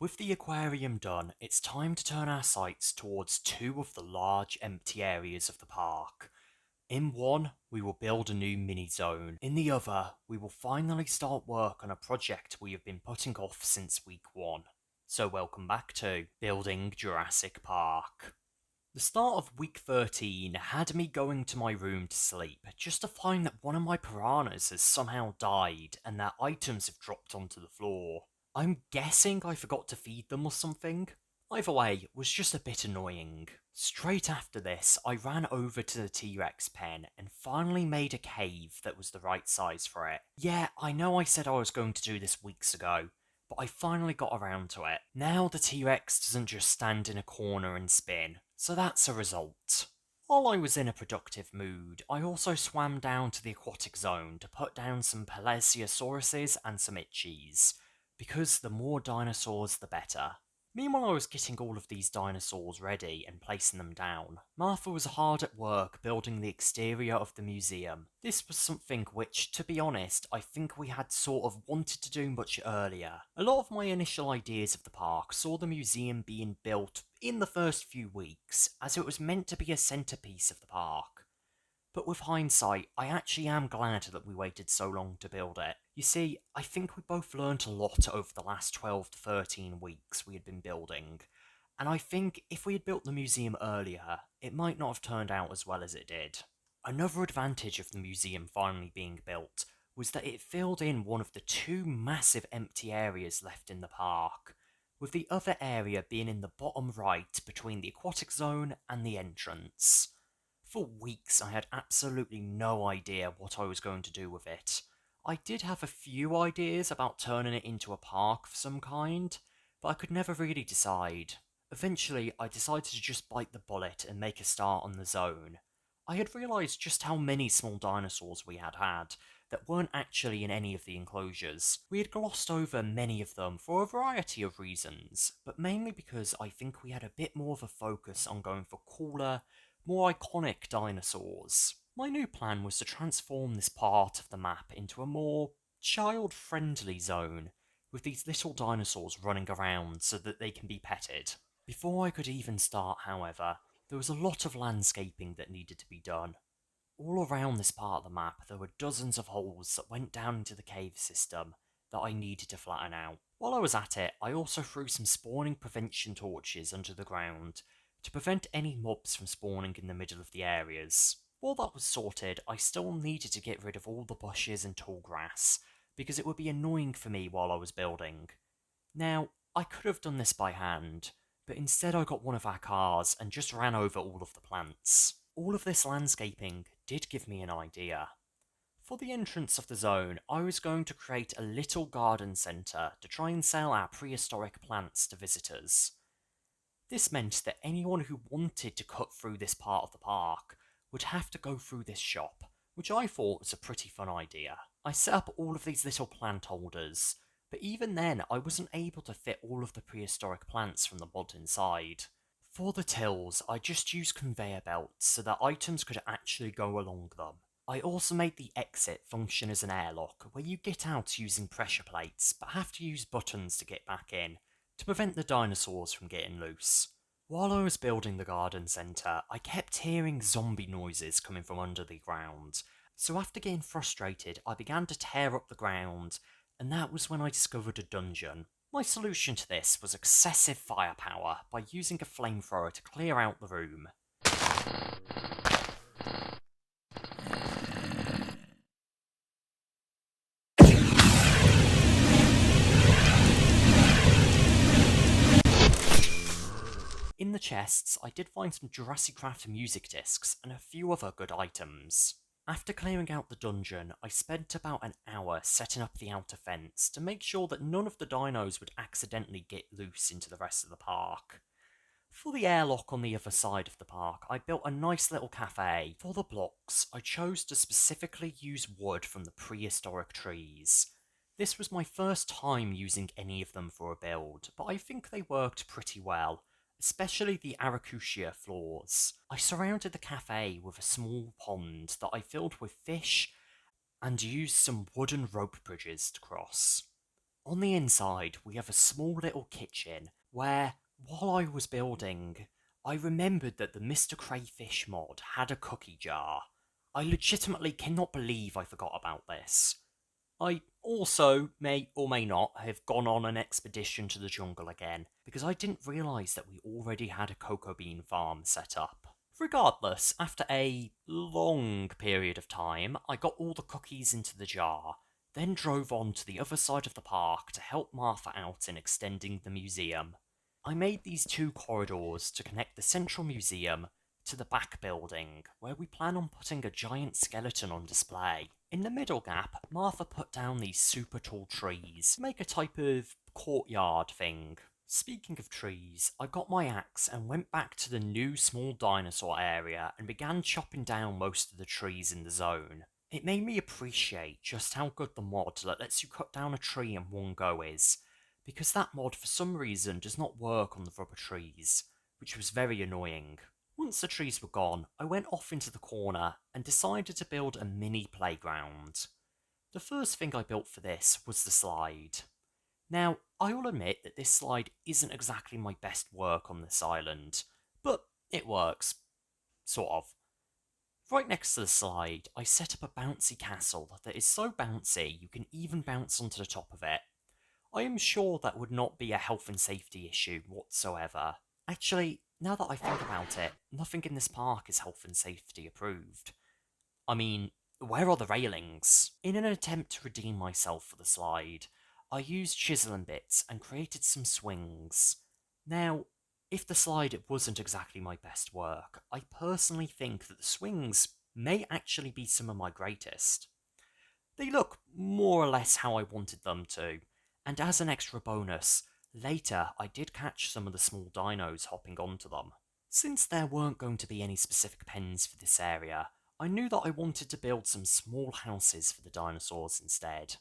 With the aquarium done, it's time to turn our sights towards two of the large empty areas of the park. In one, we will build a new mini zone. In the other, we will finally start work on a project we have been putting off since week 1. So welcome back to Building Jurassic Park. The start of week 13 had me going to my room to sleep, just to find that one of my piranhas has somehow died and their items have dropped onto the floor. I'm guessing I forgot to feed them or something. Either way, it was just a bit annoying. Straight after this, I ran over to the T-Rex pen and finally made a cave that was the right size for it. Yeah, I know I said I was going to do this weeks ago, but I finally got around to it. Now the T-Rex doesn't just stand in a corner and spin, so that's a result. While I was in a productive mood, I also swam down to the aquatic zone to put down some Palesiosaurus's and some Itchies, because the more dinosaurs the better. Meanwhile, I was getting all of these dinosaurs ready and placing them down. Martha was hard at work building the exterior of the museum. This was something which, to be honest, I think we had sort of wanted to do much earlier. A lot of my initial ideas of the park saw the museum being built in the first few weeks, as it was meant to be a centrepiece of the park. But with hindsight, I actually am glad that we waited so long to build it. You see, I think we both learnt a lot over the last 12 to 13 weeks we had been building, and I think if we had built the museum earlier, it might not have turned out as well as it did. Another advantage of the museum finally being built was that it filled in one of the two massive empty areas left in the park, with the other area being in the bottom right between the aquatic zone and the entrance. For weeks I had absolutely no idea what I was going to do with it. I did have a few ideas about turning it into a park of some kind, but I could never really decide. Eventually, I decided to just bite the bullet and make a start on the zone. I had realised just how many small dinosaurs we had had that weren't actually in any of the enclosures. We had glossed over many of them for a variety of reasons, but mainly because I think we had a bit more of a focus on going for cooler, more iconic dinosaurs. My new plan was to transform this part of the map into a more child-friendly zone, with these little dinosaurs running around so that they can be petted. Before I could even start, however, there was a lot of landscaping that needed to be done. All around this part of the map, there were dozens of holes that went down into the cave system that I needed to flatten out. While I was at it, I also threw some spawning prevention torches under the ground to prevent any mobs from spawning in the middle of the areas. While that was sorted, I still needed to get rid of all the bushes and tall grass, because it would be annoying for me while I was building. Now, I could have done this by hand, but instead I got one of our cars and just ran over all of the plants. All of this landscaping did give me an idea. For the entrance of the zone, I was going to create a little garden centre to try and sell our prehistoric plants to visitors. This meant that anyone who wanted to cut through this part of the park would have to go through this shop, which I thought was a pretty fun idea. I set up all of these little plant holders, but even then I wasn't able to fit all of the prehistoric plants from the mod inside. For the tills, I just used conveyor belts so that items could actually go along them. I also made the exit function as an airlock, where you get out using pressure plates, but have to use buttons to get back in, to prevent the dinosaurs from getting loose. While I was building the garden centre, I kept hearing zombie noises coming from under the ground, so after getting frustrated, I began to tear up the ground, and that was when I discovered a dungeon. My solution to this was excessive firepower by using a flamethrower to clear out the room. In the chests, I did find some Jurassicraft music discs and a few other good items. After clearing out the dungeon, I spent about an hour setting up the outer fence to make sure that none of the dinos would accidentally get loose into the rest of the park. For the airlock on the other side of the park, I built a nice little cafe. For the blocks, I chose to specifically use wood from the prehistoric trees. This was my first time using any of them for a build, but I think they worked pretty well, especially the Aracusia floors. I surrounded the cafe with a small pond that I filled with fish and used some wooden rope bridges to cross. On the inside, we have a small little kitchen where, while I was building, I remembered that the Mr. Crayfish mod had a cookie jar. I legitimately cannot believe I forgot about this. I also may or may not have gone on an expedition to the jungle again, because I didn't realise that we already had a cocoa bean farm set up. Regardless, after a long period of time, I got all the cookies into the jar, then drove on to the other side of the park to help Martha out in extending the museum. I made these two corridors to connect the central museum to the back building, where we plan on putting a giant skeleton on display. In the middle gap, Martha put down these super tall trees, to make a type of courtyard thing. Speaking of trees, I got my axe and went back to the new small dinosaur area and began chopping down most of the trees in the zone. It made me appreciate just how good the mod that lets you cut down a tree in one go is, because that mod for some reason does not work on the rubber trees, which was very annoying. Once the trees were gone, I went off into the corner and decided to build a mini playground. The first thing I built for this was the slide. Now, I will admit that this slide isn't exactly my best work on this island, but it works. Sort of. Right next to the slide, I set up a bouncy castle that is so bouncy you can even bounce onto the top of it. I am sure that would not be a health and safety issue whatsoever. Actually, now that I think about it, nothing in this park is health and safety approved. I mean, where are the railings? In an attempt to redeem myself for the slide, I used chisel and bits and created some swings. Now, if the slide wasn't exactly my best work, I personally think that the swings may actually be some of my greatest. They look more or less how I wanted them to, and as an extra bonus, later I did catch some of the small dinos hopping onto them. Since there weren't going to be any specific pens for this area, I knew that I wanted to build some small houses for the dinosaurs instead.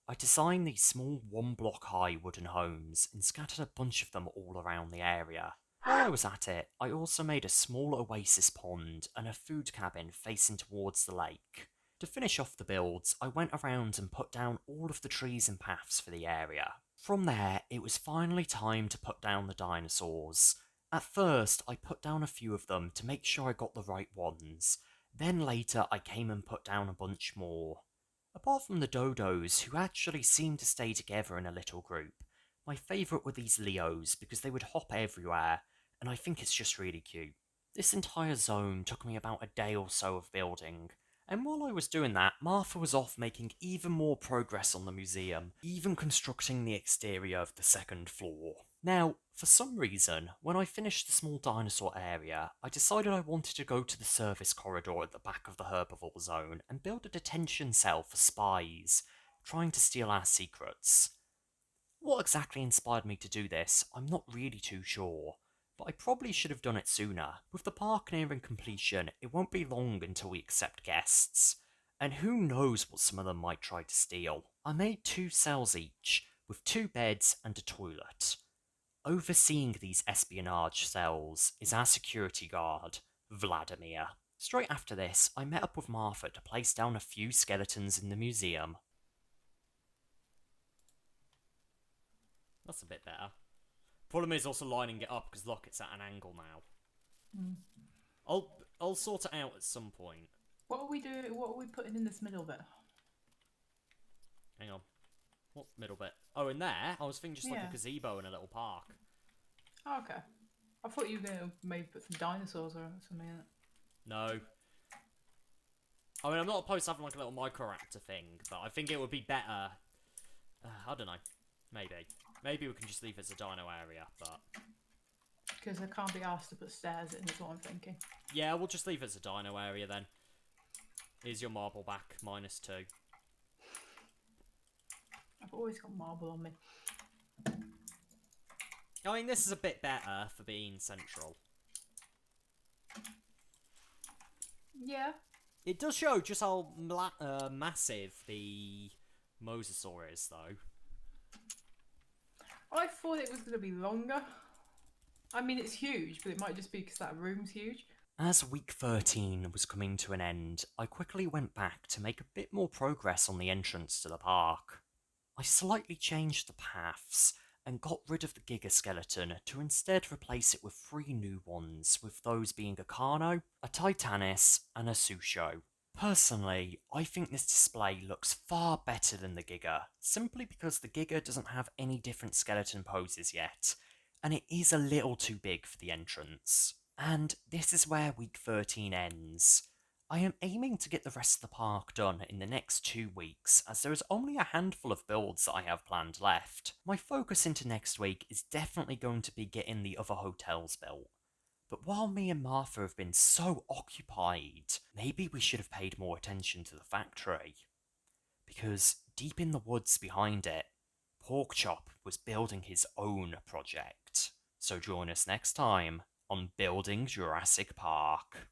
I designed these small one-block high wooden homes and scattered a bunch of them all around the area. While I was at it, I also made a small oasis pond and a food cabin facing towards the lake. To finish off the builds, I went around and put down all of the trees and paths for the area. From there, it was finally time to put down the dinosaurs. At first, I put down a few of them to make sure I got the right ones. Then later, I came and put down a bunch more. Apart from the dodos, who actually seemed to stay together in a little group, my favourite were these Leos because they would hop everywhere, and I think it's just really cute. This entire zone took me about a day or so of building, and while I was doing that, Martha was off making even more progress on the museum, even constructing the exterior of the second floor. Now, for some reason, when I finished the small dinosaur area, I decided I wanted to go to the service corridor at the back of the herbivore zone and build a detention cell for spies, trying to steal our secrets. What exactly inspired me to do this, I'm not really too sure, but I probably should have done it sooner. With the park nearing completion, it won't be long until we accept guests, and who knows what some of them might try to steal. I made 2 cells each, with 2 beds and a toilet. Overseeing these espionage cells is our security guard, Vladimir. Straight after this, I met up with Martha to place down a few skeletons in the museum. That's a bit better. Problem is also lining it up because look, it's at an angle now. I'll sort it out at some point. What are we doing? What are we putting in this middle bit? Hang on. What middle bit? Oh, in there? I was thinking just like Yeah. a gazebo in a little park. Oh, okay. I thought you were going to maybe put some dinosaurs or something in it. No. I mean, I'm not opposed to having like a little microraptor thing, but I think it would be better. I don't know. Maybe. Maybe we can just leave it as a dino area, but Because I can't be asked to put stairs in, is what I'm thinking. yeah, we'll just leave it as a dino area then. Here's your marble back, -2. I've always got marble on me. I mean, this is a bit better for being central. Yeah. It does show just how massive the mosasaur is, though. I thought it was going to be longer. I mean, it's huge, but it might just be because that room's huge. As week 13 was coming to an end, I quickly went back to make a bit more progress on the entrance to the park. I slightly changed the paths and got rid of the Gigaskeleton to instead replace it with three new ones, with those being a Carno, a Titanus, and a Susho. Personally, I think this display looks far better than the Giga, simply because the Giga doesn't have any different skeleton poses yet, and it is a little too big for the entrance. And this is where week 13 ends. I am aiming to get the rest of the park done in the next 2 weeks, as there is only a handful of builds that I have planned left. My focus into next week is definitely going to be getting the other hotels built. But while me and Martha have been so occupied, maybe we should have paid more attention to the factory. Because deep in the woods behind it, Porkchop was building his own project. So join us next time on Building Jurassic Park.